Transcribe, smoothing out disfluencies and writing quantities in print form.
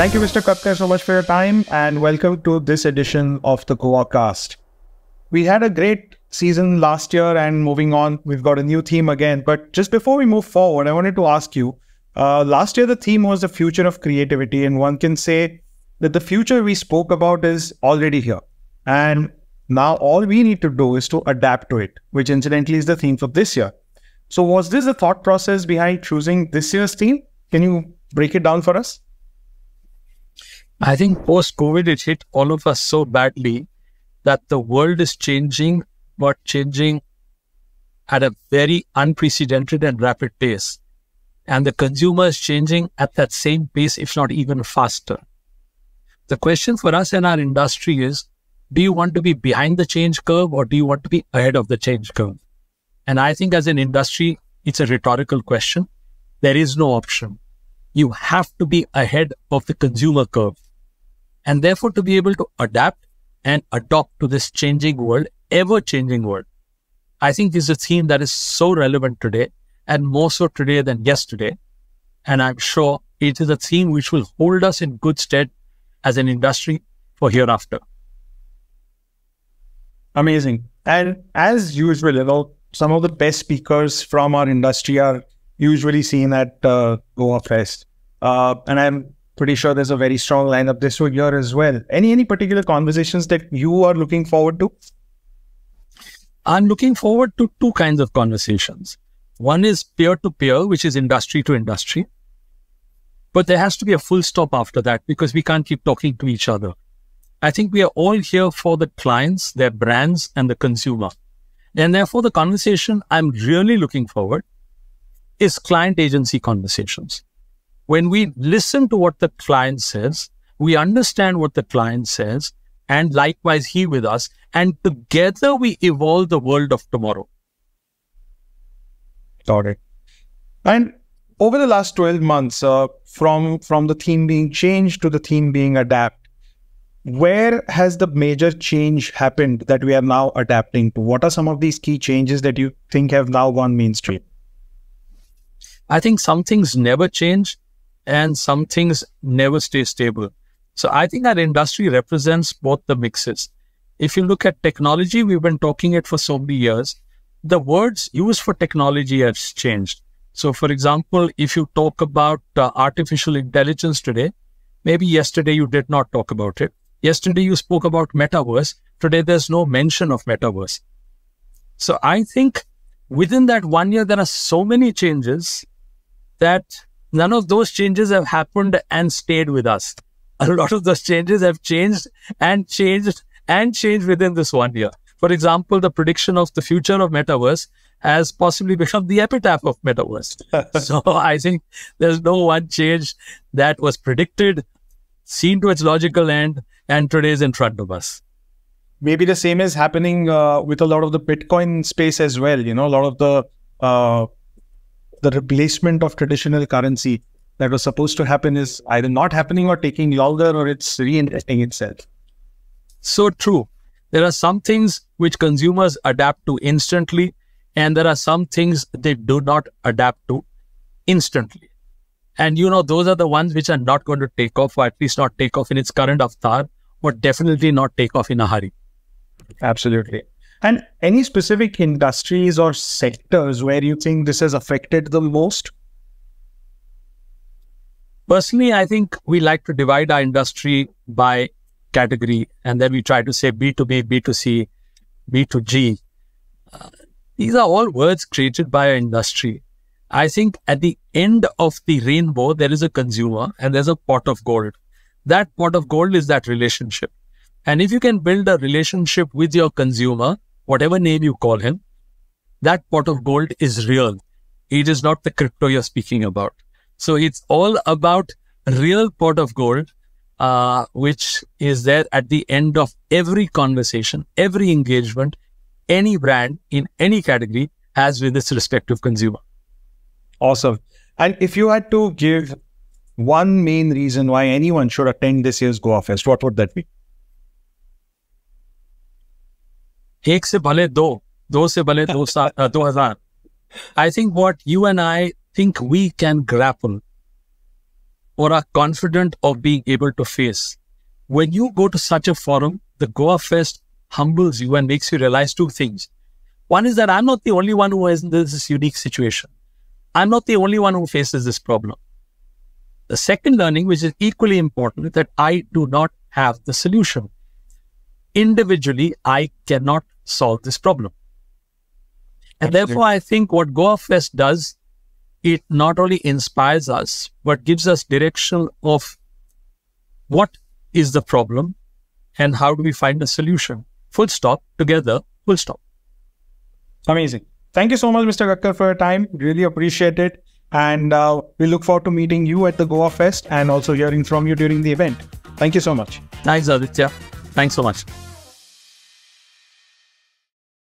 Thank you, Mr. Kakar, so much for your time and welcome to this edition of the Goacast. We had a great season last year and moving on, we've got a new theme again. But just before we move forward, I wanted to ask you, last year the theme was the future of creativity, and one can say that the future we spoke about is already here. And now all we need to do is to adapt to it, which incidentally is the theme for this year. So was this the thought process behind choosing this year's theme? Can you break it down for us? I think post-COVID, it hit all of us so badly that the world is changing, but changing at a very unprecedented and rapid pace. And the consumer is changing at that same pace, if not even faster. The question for us in our industry is, do you want to be behind the change curve or do you want to be ahead of the change curve? And I think as an industry, it's a rhetorical question. There is no option. You have to be ahead of the consumer curve. And therefore, to be able to adapt and adopt to this changing world, ever-changing world, I think this is a theme that is so relevant today and more so today than yesterday. And I'm sure it is a theme which will hold us in good stead as an industry for hereafter. Amazing. And as usual, some of the best speakers from our industry are usually seen at GoaFest. And I'm pretty sure there's a very strong lineup this year as well. Any particular conversations that you are looking forward to? I'm looking forward to two kinds of conversations. One is peer-to-peer, which is industry to industry. But there has to be a full stop after that because we can't keep talking to each other. I think we are all here for the clients, their brands, and the consumer. And therefore, the conversation I'm really looking forward is client-agency conversations. When we listen to what the client says, we understand what the client says, and likewise he with us, and together we evolve the world of tomorrow. Got it. And over the last 12 months, from the theme being changed to the theme being adapt, where has the major change happened that we are now adapting to? What are some of these key changes that you think have now gone mainstream? I think some things never change and some things never stay stable. So I think our industry represents both the mixes. If you look at technology, we've been talking it for so many years. The words used for technology have changed. So for example, if you talk about artificial intelligence today, maybe yesterday you did not talk about it. Yesterday you spoke about metaverse. Today there's no mention of metaverse. So I think within that 1 year, there are so many changes that none of those changes have happened and stayed with us. A lot of those changes have changed and changed and changed within this 1 year. For example, the prediction of the future of metaverse has possibly become the epitaph of metaverse. So I think there's no one change that was predicted, seen to its logical end, and today is in front of us. Maybe the same is happening with a lot of the Bitcoin space as well. You know, a lot of the replacement of traditional currency that was supposed to happen is either not happening or taking longer, or it's reinventing itself. So true. There are some things which consumers adapt to instantly, and there are some things they do not adapt to instantly. And you know, those are the ones which are not going to take off, or at least not take off in its current avatar, but definitely not take off in a hurry. Absolutely. And any specific industries or sectors where you think this has affected the most? Personally, I think we like to divide our industry by category, and then we try to say B2B, B2C, B2G. These are all words created by our industry. I think at the end of the rainbow, there is a consumer and there's a pot of gold. That pot of gold is that relationship. And if you can build a relationship with your consumer, whatever name you call him, that pot of gold is real. It is not the crypto you're speaking about. So it's all about real pot of gold, which is there at the end of every conversation, every engagement, any brand in any category has with its respective consumer. Awesome. And if you had to give one main reason why anyone should attend this year's GoaFest, what would that be? एक से भले दो से भले 2000. I think what you and I think we can grapple or are confident of being able to face. When you go to such a forum, the GoaFest humbles you and makes you realize two things. One is that I'm not the only one who is in this unique situation. I'm not the only one who faces this problem. The second learning, which is equally important, that I do not have the solution. Individually, I cannot solve this problem. And therefore, I think what GoaFest does, it not only inspires us, but gives us direction of what is the problem and how do we find a solution. Full stop, together, full stop. Amazing. Thank you so much, Mr. Kakar, for your time. Really appreciate it. And we look forward to meeting you at the GoaFest and also hearing from you during the event. Thank you so much. Thanks, Aditya. Thanks so much.